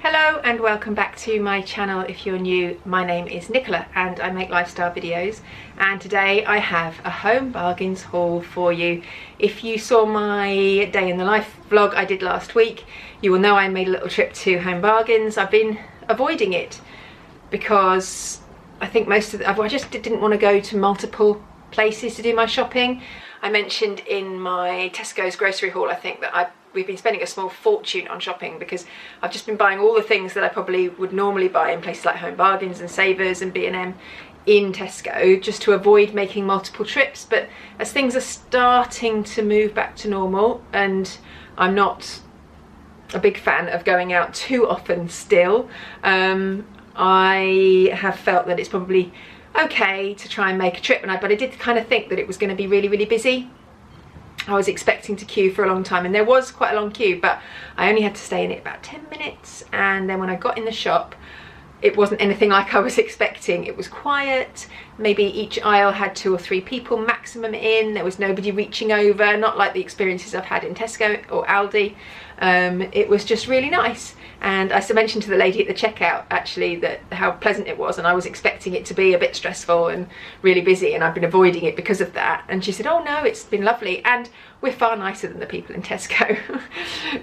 Hello and welcome back to my channel. If you're new, my name is Nicola and I make lifestyle videos, and today I have a home bargains haul for you. If you saw my day in the life vlog I did last week, you will know I made a little trip to Home Bargains. I've been avoiding it because I think I just didn't want to go to multiple places to do my shopping. I mentioned in my Tesco's grocery haul, I think, that we've been spending a small fortune on shopping because I've just been buying all the things that I probably would normally buy in places like Home Bargains and Savers and B&M in Tesco, just to avoid making multiple trips. But as things are starting to move back to normal, and I'm not a big fan of going out too often still, I have felt that it's probably okay to try and make a trip. But I did kind of think that it was going to be really busy. I was expecting to queue for a long time, and there was quite a long queue, but I only had to stay in it about 10 minutes. And then when I got in the shop, it wasn't anything like I was expecting. It was quiet. Maybe each aisle had 2 or 3 people maximum in. There was nobody reaching over, not like the experiences I've had in Tesco or Aldi. It was just really nice. And I mentioned to the lady at the checkout actually that how pleasant it was, and I was expecting it to be a bit stressful and really busy, and I've been avoiding it because of that. And she said, oh no, it's been lovely, and we're far nicer than the people in Tesco.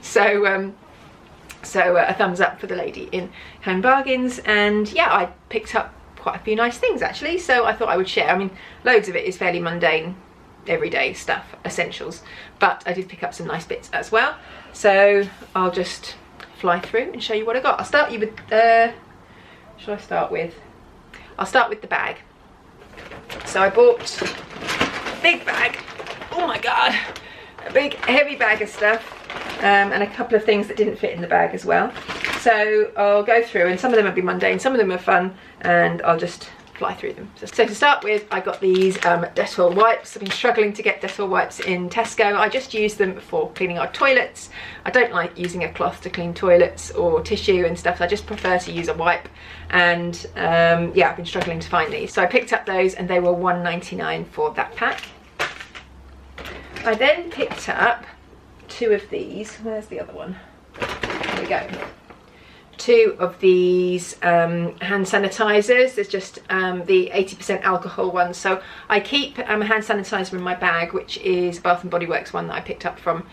So a thumbs up for the lady in Home Bargains. And yeah, I picked up quite a few nice things actually, so I thought I would share. I mean, loads of it is fairly mundane, everyday stuff, essentials, but I did pick up some nice bits as well. So I'll just fly through and show you what I got. I'll start you with I'll start with the bag. So I bought a big bag, oh my god, a big heavy bag of stuff, and a couple of things that didn't fit in the bag as well. So I'll go through, and some of them will be mundane, some of them are fun, and I'll just fly through them. So to start with, I got these Dettol wipes. I've been struggling to get Dettol wipes in Tesco. I just use them for cleaning our toilets. I don't like using a cloth to clean toilets or tissue and stuff, so I just prefer to use a wipe. And yeah, I've been struggling to find these. So I picked up those, and they were £1.99 for that pack. I then picked up 2 of these. Where's the other one? There we go. 2 of these hand sanitizers. There's just the 80% alcohol ones. So I keep a hand sanitizer in my bag, which is Bath & Body Works one that I picked up from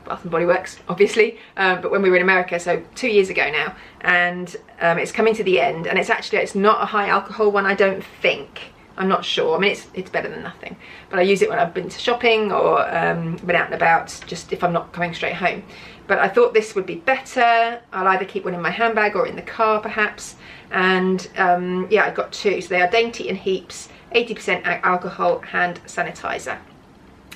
Bath & Body Works, obviously, but when we were in America, so 2 years ago now. And it's coming to the end, and it's not a high alcohol one, I don't think. I'm not sure. I mean, it's better than nothing, but I use it when I've been to shopping or been out and about, just if I'm not coming straight home. But I thought this would be better. I'll either keep one in my handbag or in the car perhaps. And yeah, I got 2. So they are Dainty and Heaps 80% alcohol hand sanitizer.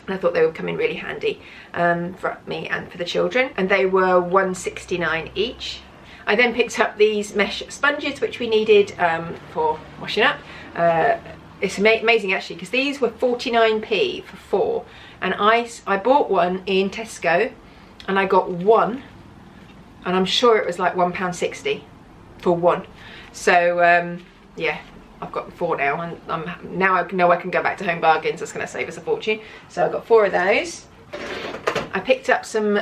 And I thought they would come in really handy for me and for the children. And they were £1.69 each. I then picked up these mesh sponges, which we needed for washing up. It's amazing actually, because these were 49p for 4, and I bought one in Tesco, and I got 1, and I'm sure it was like £1.60 for 1. So yeah, I've got 4 now, and now I know I can go back to Home Bargains. That's going to save us a fortune. So I got 4 of those. I picked up some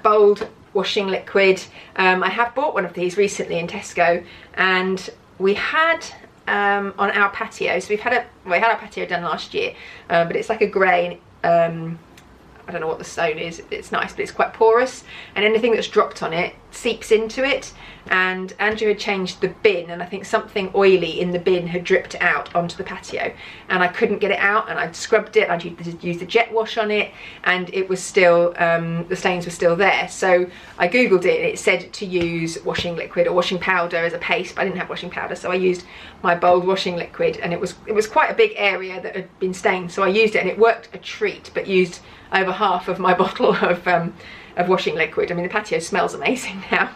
bold washing liquid. I have bought one of these recently in Tesco, and we had on our patio, so we had our patio done last year, but it's like a grey, I don't know what the stone is, it's nice, but it's quite porous, and anything that's dropped on it seeps into it. And Andrew had changed the bin, and I think something oily in the bin had dripped out onto the patio, and I couldn't get it out, and I'd scrubbed it, I'd used the jet wash on it, and it was still, the stains were still there. So I googled it, and it said to use washing liquid or washing powder as a paste, but I didn't have washing powder, so I used my bold washing liquid, and it was quite a big area that had been stained, so I used it, and it worked a treat, but used over half of my bottle of washing liquid. I mean, the patio smells amazing now.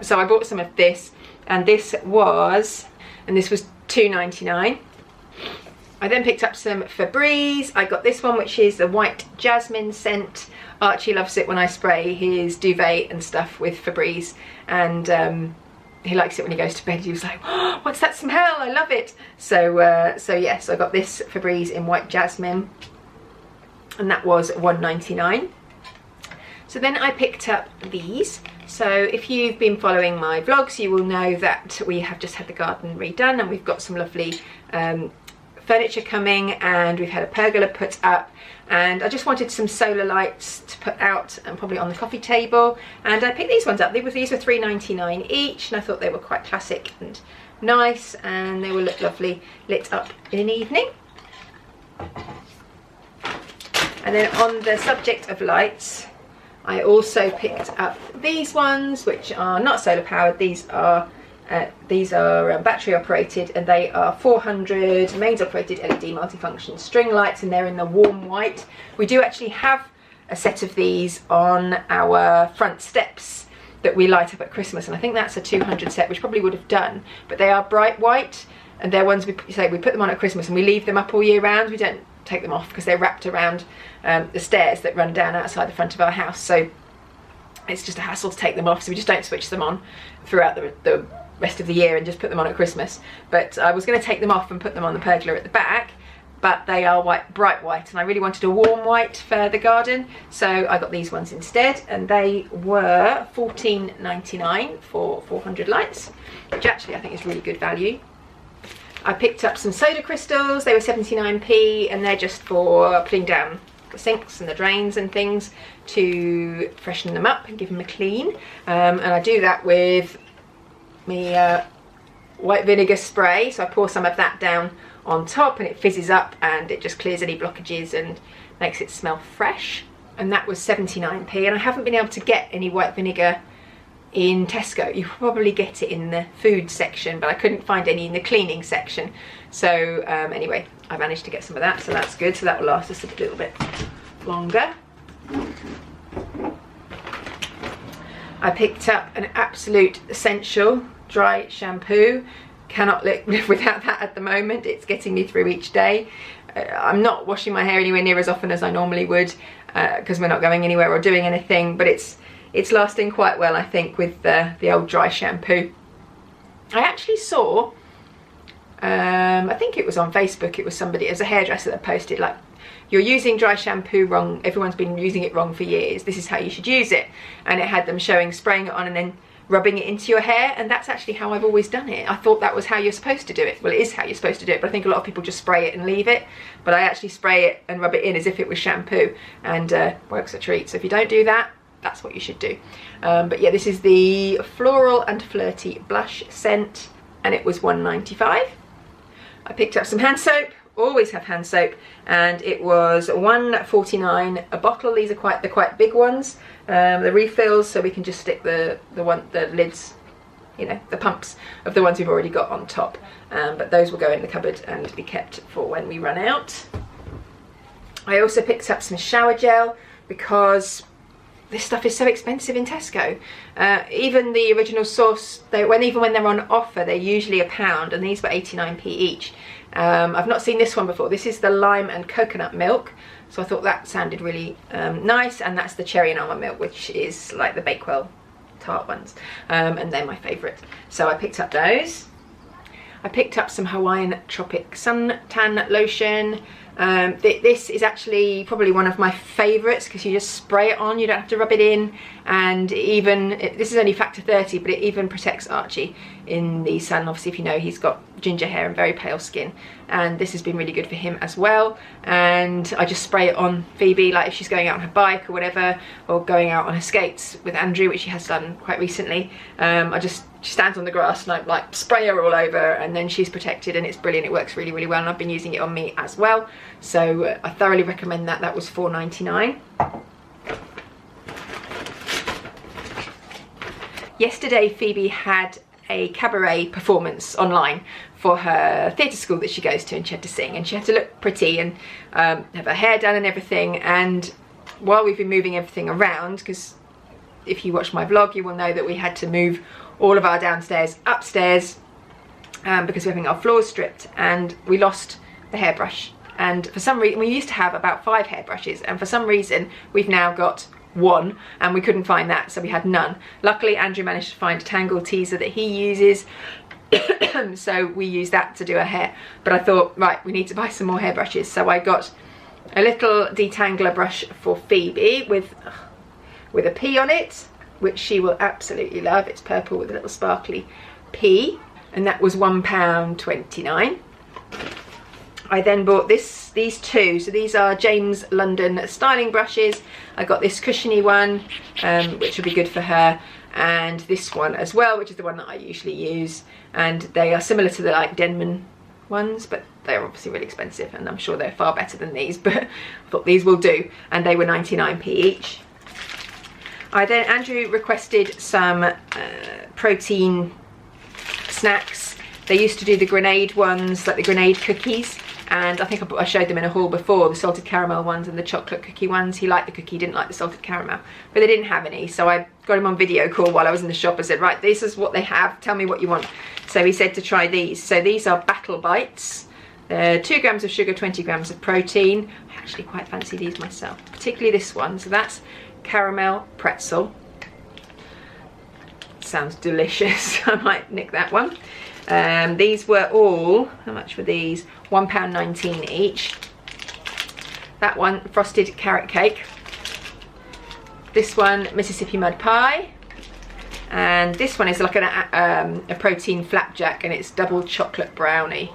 So I bought some of this, and this was £2.99. I then picked up some Febreze. I got this one, which is the white jasmine scent. Archie loves it when I spray his duvet and stuff with Febreze, and he likes it when he goes to bed. He was like, oh, what's that smell? I love it. So yes, I got this Febreze in white jasmine, and that was £1.99. So then I picked up these. So if you've been following my vlogs, you will know that we have just had the garden redone and we've got some lovely furniture coming, and we've had a pergola put up, and I just wanted some solar lights to put out and probably on the coffee table, and I picked these ones up. These were $3.99 each, and I thought they were quite classic and nice, and they will look lovely lit up in an evening. And then on the subject of lights, I also picked up these ones, which are not solar powered. These are battery operated, and they are 400 mains operated LED multifunction string lights, and they're in the warm white. We do actually have a set of these on our front steps that we light up at Christmas, and I think that's a 200 set, which probably would have done, but they are bright white, and they're ones we put them on at Christmas and we leave them up all year round. We don't take them off because they're wrapped around the stairs that run down outside the front of our house, so it's just a hassle to take them off, so we just don't switch them on throughout the rest of the year and just put them on at Christmas. But I was going to take them off and put them on the pergola at the back, but they are bright white, and I really wanted a warm white for the garden, so I got these ones instead, and they were $14.99 for 400 lights, which actually I think is really good value. I picked up some soda crystals. They were 79p, and they're just for putting down the sinks and the drains and things to freshen them up and give them a clean, and I do that with my white vinegar spray. So I pour some of that down on top, and it fizzes up and it just clears any blockages and makes it smell fresh, and that was 79p. And I haven't been able to get any white vinegar in Tesco. You probably get it in the food section, but I couldn't find any in the cleaning section. So anyway, I managed to get some of that, so that's good. So that will last us a little bit longer. I picked up an absolute essential dry shampoo. Cannot live without that at the moment. It's getting me through each day. I'm not washing my hair anywhere near as often as I normally would because we're not going anywhere or doing anything, but it's lasting quite well, I think, with the old dry shampoo. I actually saw, I think it was on Facebook, it was a hairdresser that posted, like, you're using dry shampoo wrong, everyone's been using it wrong for years, this is how you should use it. And it had them showing spraying it on and then rubbing it into your hair, and that's actually how I've always done it. I thought that was how you're supposed to do it. Well, it is how you're supposed to do it, but I think a lot of people just spray it and leave it, but I actually spray it and rub it in as if it was shampoo, and works a treat. So if you don't do that, that's what you should do. But yeah, this is the Floral and Flirty blush scent, and it was $1.95. I picked up some hand soap. Always have hand soap, and it was $1.49 a bottle. These are quite big ones, the refills, so we can just stick the lids, you know, the pumps of the ones we've already got on top, but those will go in the cupboard and be kept for when we run out. I also picked up some shower gel because this stuff is so expensive in Tesco. Even the original source, even when they're on offer, they're usually £1, and these were 89p each. I've not seen this one before. This is the lime and coconut milk, so I thought that sounded really nice, and that's the cherry and almond milk, which is like the Bakewell tart ones, and they're my favourite. So I picked up those. I picked up some Hawaiian Tropic Suntan Lotion. This is actually probably one of my favourites because you just spray it on, you don't have to rub it in, and this is only factor 30, but it even protects Archie in the sun. Obviously, if you know, he's got ginger hair and very pale skin, and this has been really good for him as well. And I just spray it on Phoebe, like if she's going out on her bike or whatever, or going out on her skates with Andrew, which she has done quite recently. She stands on the grass and I like spray her all over, and then she's protected, and it's brilliant. It works really, really well, and I've been using it on me as well. So I thoroughly recommend that. That was $4.99. Yesterday, Phoebe had a cabaret performance online for her theatre school that she goes to, and she had to sing, and she had to look pretty and have her hair done and everything. And while we've been moving everything around, because if you watch my vlog, you will know that we had to move all of our downstairs upstairs because we're having our floors stripped, and we lost the hairbrush. And for some reason, we used to have about 5 hairbrushes, and for some reason we've now got 1, and we couldn't find that, so we had none. Luckily, Andrew managed to find a tangle teaser that he uses, so we use that to do her hair. But I thought, right, we need to buy some more hairbrushes, so I got a little detangler brush for Phoebe with a P on it, which she will absolutely love. It's purple with a little sparkly P, and that was £1.29. I then bought these two. So these are James London styling brushes. I got this cushiony one, which will be good for her, and this one as well, which is the one that I usually use. And they are similar to the like Denman ones, but they're obviously really expensive, and I'm sure they're far better than these, but I thought these will do, and they were 99p each. Andrew requested some protein snacks. They used to do the grenade ones, like the grenade cookies, and I think I showed them in a haul before, the salted caramel ones and the chocolate cookie ones. He liked the cookie, didn't like the salted caramel, but they didn't have any, so I got him on video call while I was in the shop and said, right, this is what they have, tell me what you want. So he said to try these. So these are Battle Bites. They're 2 grams of sugar, 20 grams of protein. I actually quite fancy these myself, particularly this one. So that's caramel pretzel. Sounds delicious. I might nick that one. These were all, how much were these? £1.19 each. That one, frosted carrot cake. This one, Mississippi mud pie. And this one is like a protein flapjack, and it's double chocolate brownie.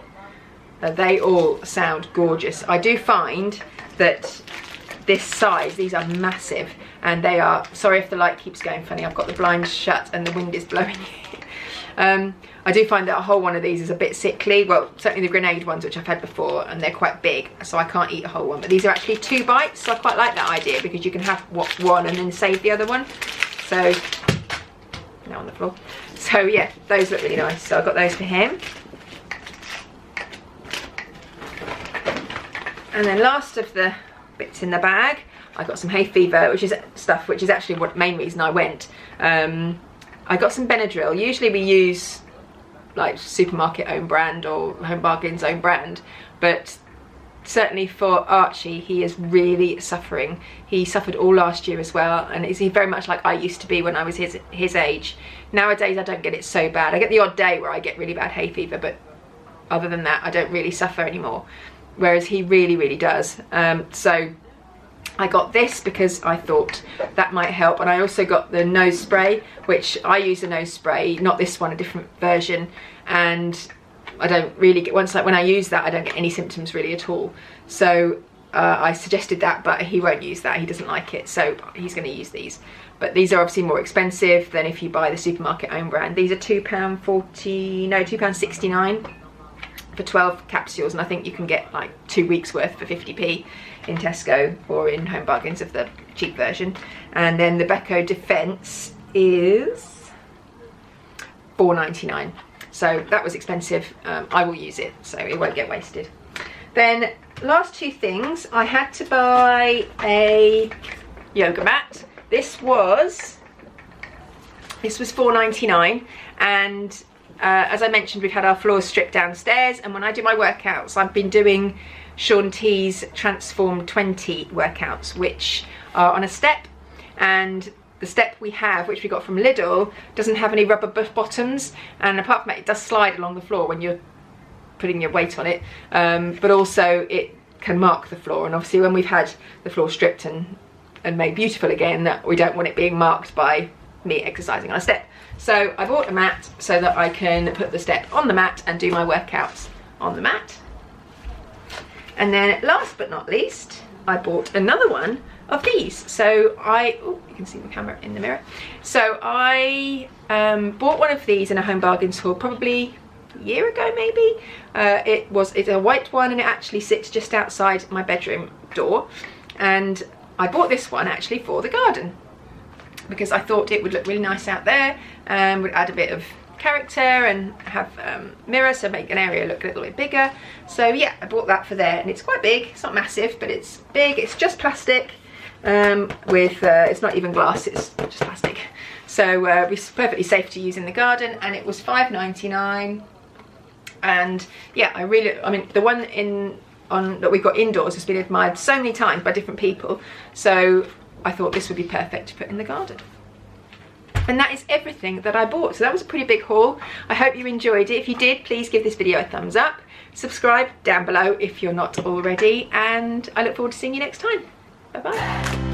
They all sound gorgeous. I do find that this size, these are massive, and they are, sorry if the light keeps going funny, I've got the blinds shut and the wind is blowing. I do find that a whole one of these is a bit sickly. Well, certainly the grenade ones, which I've had before, and they're quite big, so I can't eat a whole one. But these are actually 2 bites, so I quite like that idea, because you can have one and then save the other one. So, now on the floor. So yeah, those look really nice. So I got those for him. And then last of the bits in the bag, I got some hay fever, which is stuff which is actually what main reason I went. I got some Benadryl. Usually we use like supermarket own brand or Home Bargains own brand, but certainly for Archie, he is really suffering. He suffered all last year as well, and he's very much like I used to be when I was his age. Nowadays I don't get it so bad. I get the odd day where I get really bad hay fever, but other than that I don't really suffer anymore, whereas he really does. So I got this because I thought that might help, and I also got the nose spray, which I use a nose spray, not this one, a different version, and I don't really get, when I use that I don't get any symptoms really at all. So I suggested that, but he won't use that, he doesn't like it, so he's going to use these. But these are obviously more expensive than if you buy the supermarket own brand. These are £2.69 for 12 capsules, and I think you can get like 2 weeks worth for 50p in Tesco or in Home Bargains of the cheap version. And then the Becco Defense is £4.99, so that was expensive. I will use it, so it won't get wasted. Then last 2 things, I had to buy a yoga mat. This was £4.99, and as I mentioned, we've had our floors stripped downstairs, and when I do my workouts, I've been doing Shaun T's Transform 20 workouts, which are on a step, and the step we have, which we got from Lidl, doesn't have any rubber bottoms, and apart from that, it does slide along the floor when you're putting your weight on it, but also it can mark the floor, and obviously when we've had the floor stripped and made beautiful again, we don't want it being marked by me exercising on a step. So I bought a mat so that I can put the step on the mat and do my workouts on the mat. And then last but not least, I bought another one of these. So oh, you can see the camera in the mirror. So I bought one of these in a Home Bargains haul probably a year ago maybe. It's a white one, and it actually sits just outside my bedroom door. And I bought this one actually for the garden, because I thought it would look really nice out there and would add a bit of character and have mirror, so make an area look a little bit bigger. So yeah, I bought that for there, and it's quite big. It's not massive, but it's big. It's just plastic it's not even glass, it's just plastic. So it's perfectly safe to use in the garden, and it was £5.99. And yeah, I mean the one that we've got indoors has been admired so many times by different people, so I thought this would be perfect to put in the garden. And that is everything that I bought. So that was a pretty big haul. I hope you enjoyed it. If you did, please give this video a thumbs up. Subscribe down below if you're not already. And I look forward to seeing you next time. Bye bye.